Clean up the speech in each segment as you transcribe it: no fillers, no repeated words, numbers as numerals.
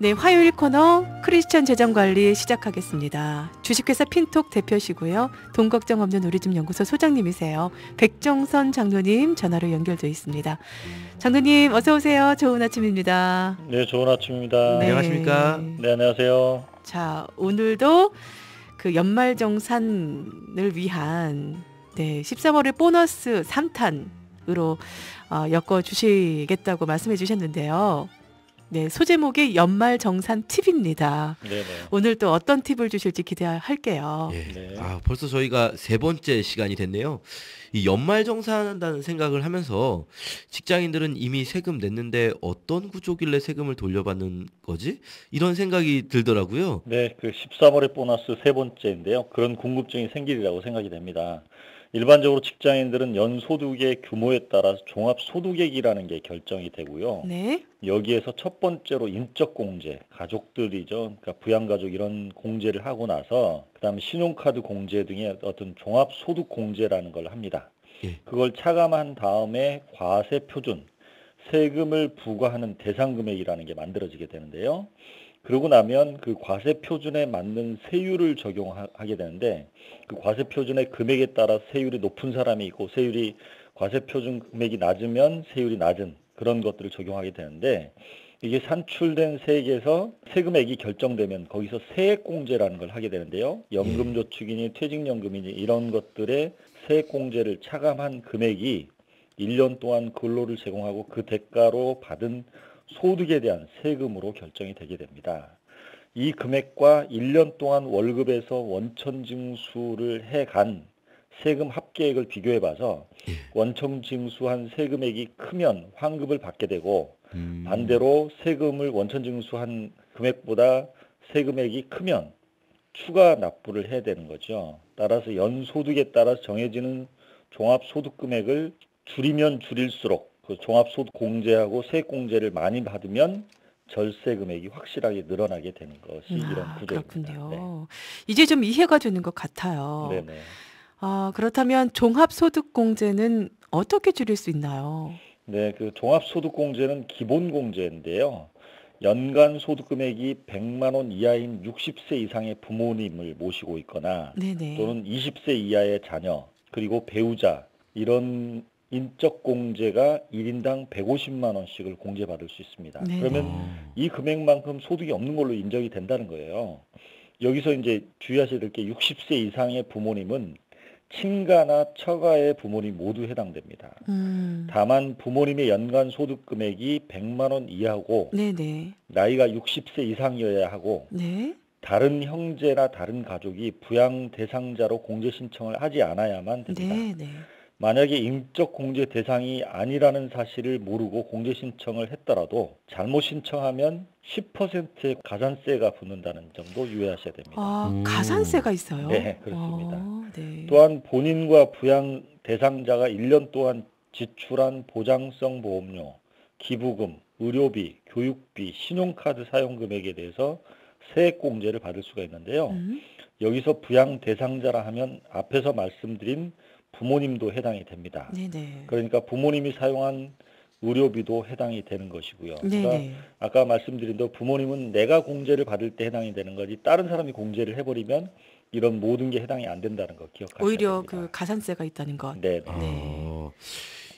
네, 화요일 코너 크리스천 재정관리 시작하겠습니다. 주식회사 핀톡 대표시고요. 돈 걱정 없는 우리집 연구소 소장님이세요. 백정선 장로님 전화로 연결돼 있습니다. 장로님 어서 오세요. 좋은 아침입니다. 네, 좋은 아침입니다. 네. 안녕하십니까? 네, 안녕하세요. 자, 오늘도 그 연말정산을 위한 13월의 보너스 3탄으로 엮어주시겠다고 말씀해 주셨는데요. 네, 소제목이 연말정산 팁입니다. 네네. 오늘 또 어떤 팁을 주실지 기대할게요. 예. 네. 벌써 저희가 세 번째 시간이 됐네요. 이 연말정산한다는 생각을 하면서 직장인들은 이미 세금 냈는데 어떤 구조길래 세금을 돌려받는 거지? 이런 생각이 들더라고요. 네, 그 13월의 보너스 세 번째인데요. 그런 궁금증이 생기리라고 생각이 됩니다. 일반적으로 직장인들은 연소득의 규모에 따라서 종합소득액이라는 게 결정이 되고요. 네. 여기에서 첫 번째로 인적공제, 가족들이죠. 그러니까 부양가족 이런 공제를 하고 나서 그다음에 신용카드 공제 등의 어떤 종합소득공제라는 걸 합니다. 예. 그걸 차감한 다음에 과세표준, 세금을 부과하는 대상금액이라는 게 만들어지게 되는데요. 그러고 나면 그 과세표준에 맞는 세율을 적용하게 되는데 그 과세표준의 금액에 따라 세율이 높은 사람이 있고 과세표준 금액이 낮으면 세율이 낮은 그런 것들을 적용하게 되는데 이게 산출된 세액에서 세금액이 결정되면 거기서 세액공제라는 걸 하게 되는데요. 연금저축이니 퇴직연금이니 이런 것들의 세액공제를 차감한 금액이 1년 동안 근로를 제공하고 그 대가로 받은 소득에 대한 세금으로 결정이 되게 됩니다. 이 금액과 1년 동안 월급에서 원천징수를 해간 세금 합계액을 비교해봐서 원천징수한 세금액이 크면 환급을 받게 되고 반대로 세금을 원천징수한 금액보다 세금액이 크면 추가 납부를 해야 되는 거죠. 따라서 연소득에 따라서 정해지는 종합소득금액을 줄이면 줄일수록 그 종합소득 공제하고 세액공제를 많이 받으면 절세 금액이 확실하게 늘어나게 되는 것이 이런 구조입니다. 그렇군요. 이제 좀 이해가 되는 것 같아요. 네네. 그렇다면 종합소득공제는 어떻게 줄일 수 있나요? 네, 그 종합소득공제는 기본공제인데요. 연간 소득금액이 100만 원 이하인 60세 이상의 부모님을 모시고 있거나 네네. 또는 20세 이하의 자녀 그리고 배우자 이런 인적 공제가 1인당 150만 원씩을 공제받을 수 있습니다. 네네. 그러면 이 금액만큼 소득이 없는 걸로 인정이 된다는 거예요. 여기서 이제 주의하셔야 될 게 60세 이상의 부모님은 친가나 처가의 부모님 모두 해당됩니다. 다만 부모님의 연간 소득 금액이 100만 원 이하고 네네. 나이가 60세 이상이어야 하고 네. 다른 형제나 다른 가족이 부양 대상자로 공제 신청을 하지 않아야만 됩니다. 네네. 만약에 인적 공제 대상이 아니라는 사실을 모르고 공제 신청을 했더라도 잘못 신청하면 10%의 가산세가 붙는다는 점도 유의하셔야 됩니다. 가산세가 있어요? 네, 그렇습니다. 네. 또한 본인과 부양 대상자가 1년 동안 지출한 보장성 보험료, 기부금, 의료비, 교육비, 신용카드 사용 금액에 대해서 세액공제를 받을 수가 있는데요. 여기서 부양 대상자라 하면 앞에서 말씀드린 부모님도 해당이 됩니다. 네네. 그러니까 부모님이 사용한 의료비도 해당이 되는 것이고요. 그러니까 네네. 아까 말씀드린 대로 부모님은 내가 공제를 받을 때 해당이 되는 거지 다른 사람이 공제를 해버리면 이런 모든 게 해당이 안 된다는 거 기억하셔야 오히려 됩니다. 그 가산세가 있다는 것. 네.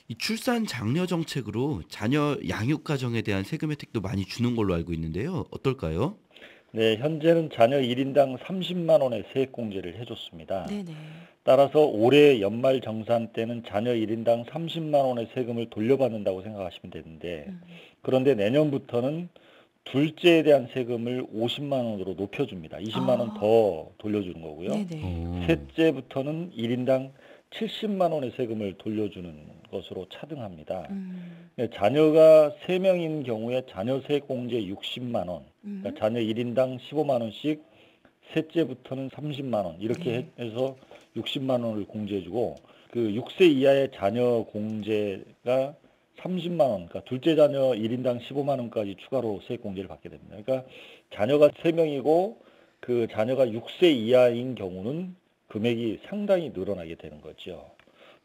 이 출산 장려 정책으로 자녀 양육 가정에 대한 세금 혜택도 많이 주는 걸로 알고 있는데요. 어떨까요? 네, 현재는 자녀 1인당 30만 원의 세액공제를 해줬습니다. 네네. 따라서 올해 연말 정산 때는 자녀 1인당 30만 원의 세금을 돌려받는다고 생각하시면 되는데 그런데 내년부터는 둘째에 대한 세금을 50만 원으로 높여줍니다. 20만 원 더 돌려주는 거고요. 네네. 셋째부터는 1인당 70만 원의 세금을 돌려주는 것으로 차등합니다. 자녀가 3명인 경우에 자녀 세액공제 60만 원, 그러니까 자녀 1인당 15만 원씩 셋째부터는 30만 원 이렇게 해서 60만 원을 공제해주고 그 6세 이하의 자녀 공제가 30만 원, 그러니까 둘째 자녀 1인당 15만 원까지 추가로 세액 공제를 받게 됩니다. 그러니까 자녀가 3명이고 그 자녀가 6세 이하인 경우는 금액이 상당히 늘어나게 되는 거죠.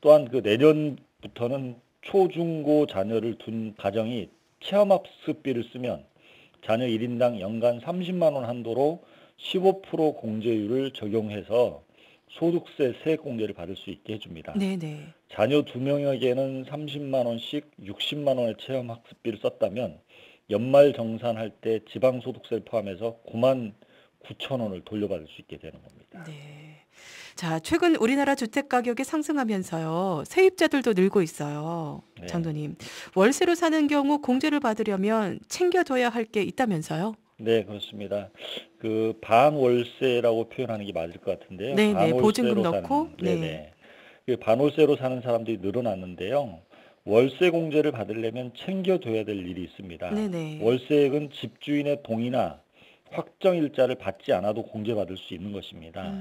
또한 그 내년부터는 초중고 자녀를 둔 가정이 체험학습비를 쓰면 자녀 1인당 연간 30만 원 한도로 15% 공제율을 적용해서 소득세 세액공제를 받을 수 있게 해줍니다. 네네. 자녀 2명에게는 30만 원씩 60만 원의 체험학습비를 썼다면 연말 정산할 때 지방소득세를 포함해서 9만 9천 원을 돌려받을 수 있게 되는 겁니다. 네. 자, 최근 우리나라 주택 가격이 상승하면서요. 세입자들도 늘고 있어요. 네. 장로님. 월세로 사는 경우 공제를 받으려면 챙겨둬야 할 게 있다면서요? 네, 그렇습니다. 그 반월세라고 표현하는 게 맞을 것 같은데요. 네네. 보증금 반월세로 넣고. 사는, 네네. 그 반월세로 사는 사람들이 늘어났는데요. 월세 공제를 받으려면 챙겨둬야 될 일이 있습니다. 네네. 월세액은 집주인의 동의나 확정 일자를 받지 않아도 공제받을 수 있는 것입니다.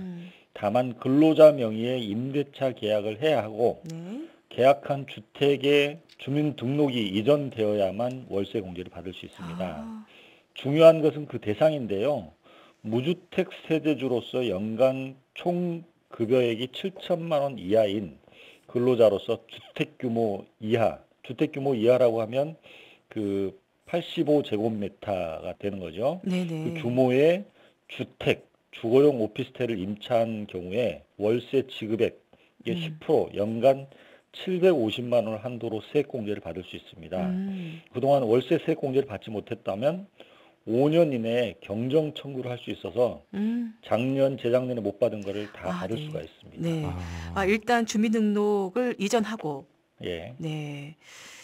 다만 근로자 명의의 임대차 계약을 해야 하고 네. 계약한 주택의 주민등록이 이전되어야만 월세 공제를 받을 수 있습니다. 아, 중요한 것은 그 대상인데요. 무주택 세대주로서 연간 총 급여액이 7천만 원 이하인 근로자로서 주택 규모 이하라고 하면 그 85제곱미터가 되는 거죠. 그 네네. 규모의 주택, 주거용 오피스텔을 임차한 경우에 월세 지급액의 10% 연간 750만 원 한도로 세액공제를 받을 수 있습니다. 그동안 월세 세액공제를 받지 못했다면 5년 이내에 경정 청구를 할 수 있어서 작년, 재작년에 못 받은 거를 다 아, 받을 네. 수가 있습니다. 네. 아, 일단 주민등록을 이전하고, 예, 네.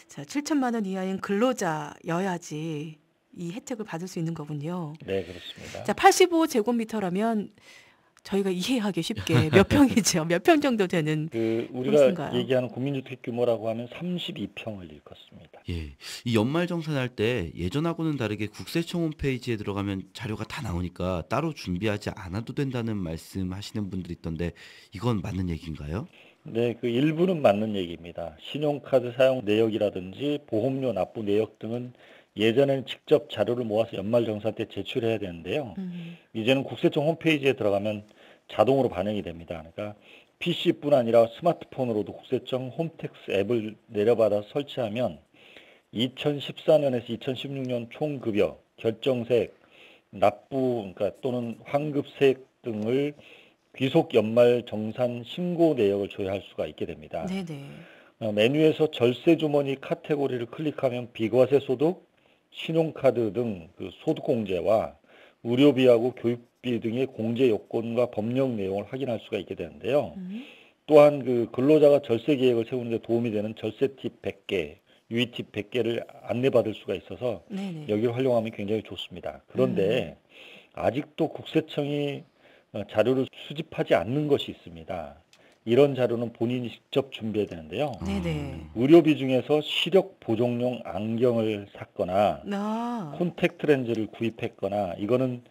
자, 7천만 원 이하인 근로자여야지 이 혜택을 받을 수 있는 거군요. 네, 그렇습니다. 자, 85제곱미터라면 저희가 이해하기 쉽게 몇 평이죠? 몇 평 정도 되는 우리가 평수인가요? 얘기하는 국민주택 규모라고 하면 32평을 일컫습니다. 예. 이 연말 정산할 때 예전하고는 다르게 국세청 홈페이지에 들어가면 자료가 다 나오니까 따로 준비하지 않아도 된다는 말씀하시는 분들이 있던데 이건 맞는 얘기인가요? 네, 그 일부는 맞는 얘기입니다. 신용카드 사용 내역이라든지 보험료 납부 내역 등은 예전에는 직접 자료를 모아서 연말정산 때 제출해야 되는데요. 이제는 국세청 홈페이지에 들어가면 자동으로 반영이 됩니다. 그러니까 PC뿐 아니라 스마트폰으로도 국세청 홈택스 앱을 내려받아 설치하면 2014년에서 2016년 총급여, 결정세액, 납부 그러니까 또는 환급세액 등을 귀속 연말 정산 신고 내역을 조회할 수가 있게 됩니다. 네네. 메뉴에서 절세 주머니 카테고리를 클릭하면 비과세 소득, 신용카드 등 그 소득공제와 의료비하고 교육비 등의 공제 요건과 법령 내용을 확인할 수가 있게 되는데요. 또한 그 근로자가 절세 계획을 세우는 데 도움이 되는 절세 팁 100개, 유의 팁 100개를 안내받을 수가 있어서 네네. 여기를 활용하면 굉장히 좋습니다. 그런데 아직도 국세청이 자료를 수집하지 않는 것이 있습니다. 이런 자료는 본인이 직접 준비해야 되는데요. 네네. 의료비 중에서 시력 보정용 안경을 샀거나 아, 콘택트 렌즈를 구입했거나 이거는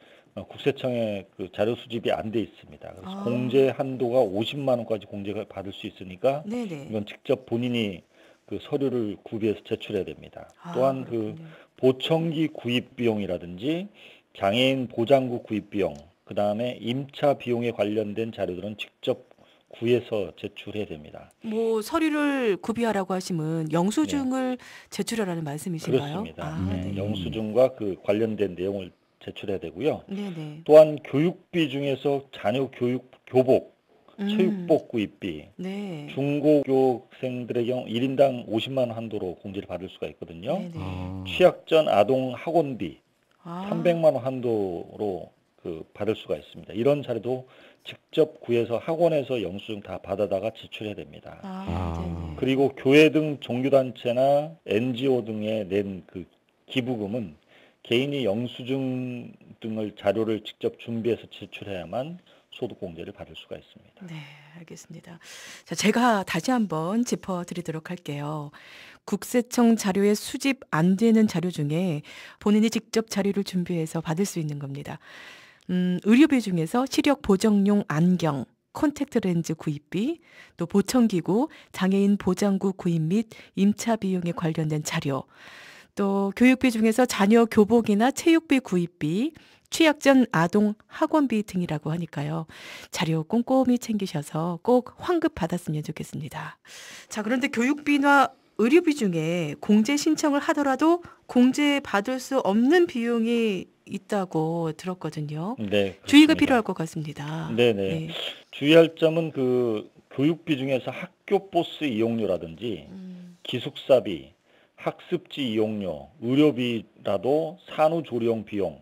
국세청에 그 자료 수집이 안 돼 있습니다. 그래서 아. 공제 한도가 50만 원까지 공제가 받을 수 있으니까 네네. 이건 직접 본인이 그 서류를 구비해서 제출해야 됩니다. 아, 또한 그 그렇군요. 보청기 구입 비용이라든지 장애인 보장구 구입 비용, 그 다음에 임차 비용에 관련된 자료들은 직접 구해서 제출해야 됩니다. 뭐 서류를 구비하라고 하시면 영수증을 제출하라는 말씀이신가요? 그렇습니다. 아, 네, 네. 영수증과 그 관련된 내용을 제출해야 되고요. 네네. 또한 교육비 중에서 자녀 교육 교복, 음, 체육복 구입비, 네. 중고교생들의 경우 1인당 50만 원 한도로 공제를 받을 수가 있거든요. 네네. 취약 전 아동 학원비 아, 300만 원 한도로 그 받을 수가 있습니다. 이런 자료도 직접 구해서 학원에서 영수증 다 받아다가 제출해야 됩니다. 네네. 그리고 교회 등 종교단체나 NGO 등에 낸 그 기부금은 개인이 영수증 등을 자료를 직접 준비해서 제출해야만 소득공제를 받을 수가 있습니다. 네, 알겠습니다. 자, 제가 다시 한번 짚어드리도록 할게요. 국세청 자료에 수집 안 되는 자료 중에 본인이 직접 자료를 준비해서 받을 수 있는 겁니다. 의료비 중에서 시력 보정용 안경, 콘택트 렌즈 구입비, 또 보청기구, 장애인 보장구 구입 및 임차 비용에 관련된 자료, 또 교육비 중에서 자녀 교복이나 체육비 구입비, 취약 전 아동 학원비 등이라고 하니까요. 자료 꼼꼼히 챙기셔서 꼭 환급 받았으면 좋겠습니다. 자, 그런데 교육비나 의료비 중에 공제 신청을 하더라도 공제 받을 수 없는 비용이 있다고 들었거든요. 네, 주의가 그렇습니다. 필요할 것 같습니다. 네네. 네. 주의할 점은 그 교육비 중에서 학교 버스 이용료라든지 기숙사비, 학습지 이용료, 의료비라도 산후조리용 비용,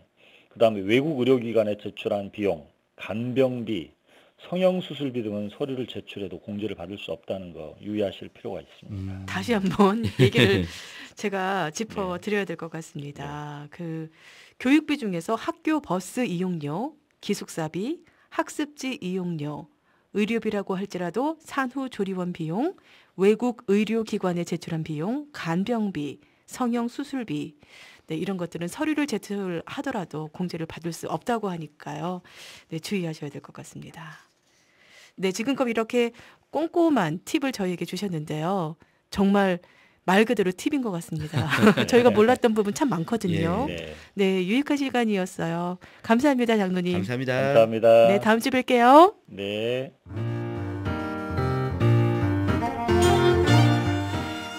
그다음에 외국 의료기관에 제출한 비용, 간병비, 성형수술비 등은 서류를 제출해도 공제를 받을 수 없다는 거 유의하실 필요가 있습니다. 다시 한번 얘기를 제가 짚어드려야 될 것 같습니다. 그 교육비 중에서 학교 버스 이용료, 기숙사비, 학습지 이용료, 의료비라고 할지라도 산후조리원 비용, 외국 의료기관에 제출한 비용, 간병비, 성형수술비, 네, 이런 것들은 서류를 제출하더라도 공제를 받을 수 없다고 하니까요. 네, 주의하셔야 될 것 같습니다. 네, 지금껏 이렇게 꼼꼼한 팁을 저희에게 주셨는데요. 정말 말 그대로 팁인 것 같습니다. 저희가 몰랐던 부분 참 많거든요. 네, 네, 유익한 시간이었어요. 감사합니다, 장로님. 감사합니다. 감사합니다. 네, 다음 주에 뵐게요. 네.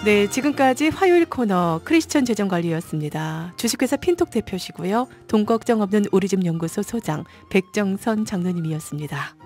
네, 지금까지 화요일 코너 크리스천 재정관리였습니다. 주식회사 핀톡 대표시고요. 돈 걱정 없는 우리 집 연구소 소장 백정선 장로님이었습니다.